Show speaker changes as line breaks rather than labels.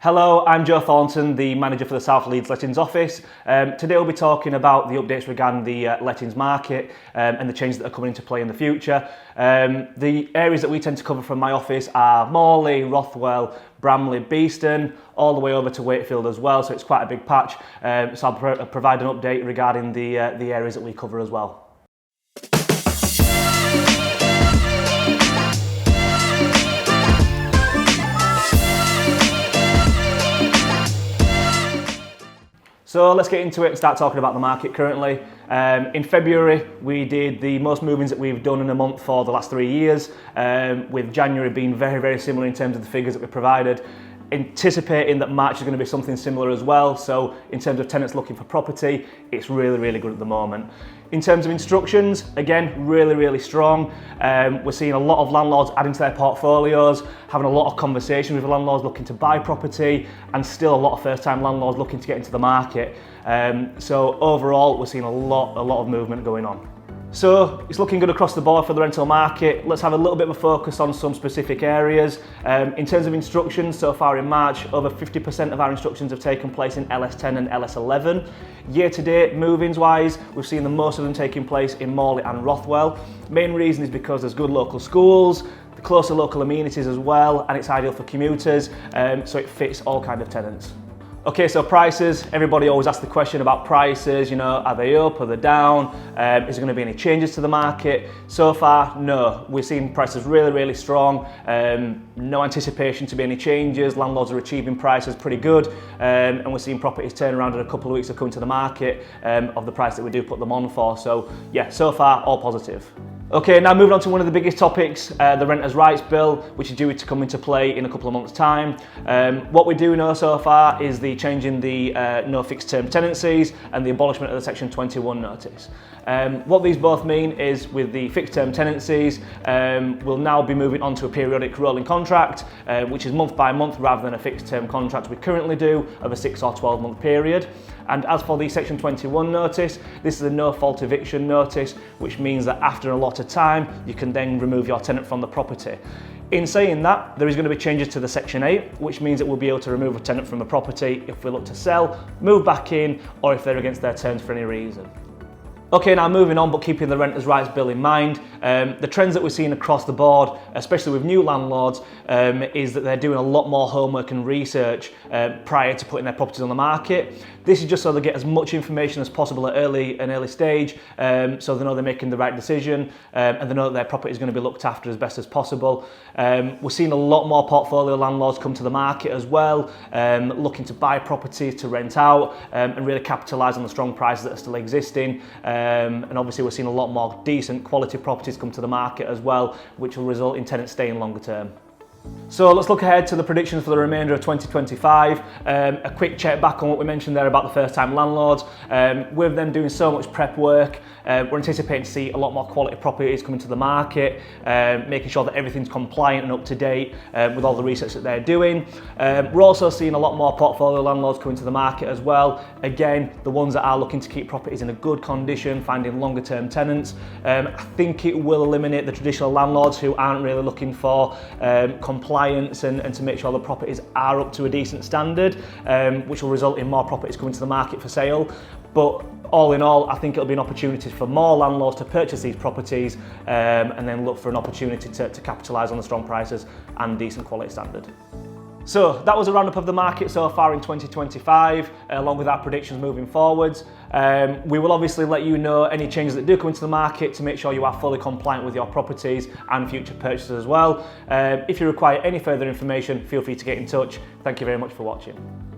Hello, I'm Joe Thornton, the manager for the South Leeds Lettings office. Today we'll be talking about the updates regarding the lettings market and the changes that are coming into play in the future. The areas that we tend to cover from my office are Morley, Rothwell, Bramley, Beeston, all the way over to Wakefield as well, so it's quite a big patch. So I'll provide an update regarding the areas that we cover as well. So let's get into it and start talking about the market currently. In February, we did the most movings that we've done in a month for the last 3 years, with January being very, very similar in terms of the figures that we provided. Anticipating that March is going to be something similar as well. So in terms of tenants looking for property, it's really, really good at the moment. In terms of instructions, again, really, really strong. We're seeing a lot of landlords adding to their portfolios, having a lot of conversations with landlords looking to buy property, and still a lot of first-time landlords looking to get into the market. So overall, we're seeing a lot of movement going on. So it's looking good across the board for the rental market. Let's have a little bit of a focus on some specific areas. In terms of instructions, so far in March, over 50% of our instructions have taken place in LS10 and LS11. Year to date, move-ins wise, we've seen the most of them taking place in Morley and Rothwell. Main reason is because there's good local schools, the closer local amenities as well, and it's ideal for commuters, so it fits all kinds of tenants. Okay, so prices, everybody always asks the question about prices, you know, are they up, are they down, is there going to be any changes to the market? So far, no. We're seeing prices really, really strong, no anticipation to be any changes, landlords are achieving prices pretty good, and we're seeing properties turn around in a couple of weeks of coming to the market of the price that we do put them on for. So yeah, so far, all positive. Okay, now moving on to one of the biggest topics, the Renters' Rights Bill, which is due to come into play in a couple of months' time. What we do know so far is the change in the no fixed term tenancies and the abolishment of the Section 21 notice. What these both mean is with the fixed term tenancies, we'll now be moving on to a periodic rolling contract, which is month by month rather than a fixed term contract we currently do of a 6 or 12 month period. And as for the Section 21 notice, this is a no fault eviction notice, which means that after a lot of time, you can then remove your tenant from the property. In saying that, there is going to be changes to the Section 8, which means that we'll be able to remove a tenant from a property if we look to sell, move back in, or if they're against their terms for any reason. Okay, now moving on, but keeping the Renters' Rights Bill in mind, the trends that we're seeing across the board, especially with new landlords, is that they're doing a lot more homework and research prior to putting their properties on the market. This is just so they get as much information as possible at an early stage, so they know they're making the right decision, and they know that their property is going to be looked after as best as possible. We're seeing a lot more portfolio landlords come to the market as well, looking to buy properties to rent out, and really capitalise on the strong prices that are still existing. And obviously we're seeing a lot more decent quality properties come to the market as well, which will result in tenants staying longer term. So let's look ahead to the predictions for the remainder of 2025. A quick check back on what we mentioned there about the first-time landlords. With them doing so much prep work, we're anticipating to see a lot more quality properties coming to the market, making sure that everything's compliant and up to date with all the research that they're doing. We're also seeing a lot more portfolio landlords coming to the market as well. Again, the ones that are looking to keep properties in a good condition, finding longer-term tenants. I think it will eliminate the traditional landlords who aren't really looking for compliance and to make sure the properties are up to a decent standard, which will result in more properties coming to the market for sale. But all in all, I think it'll be an opportunity for more landlords to purchase these properties and then look for an opportunity to capitalise on the strong prices and decent quality standard. So that was a roundup of the market so far in 2025, along with our predictions moving forwards. We will obviously let you know any changes that do come into the market to make sure you are fully compliant with your properties and future purchases as well. If you require any further information, feel free to get in touch. Thank you very much for watching.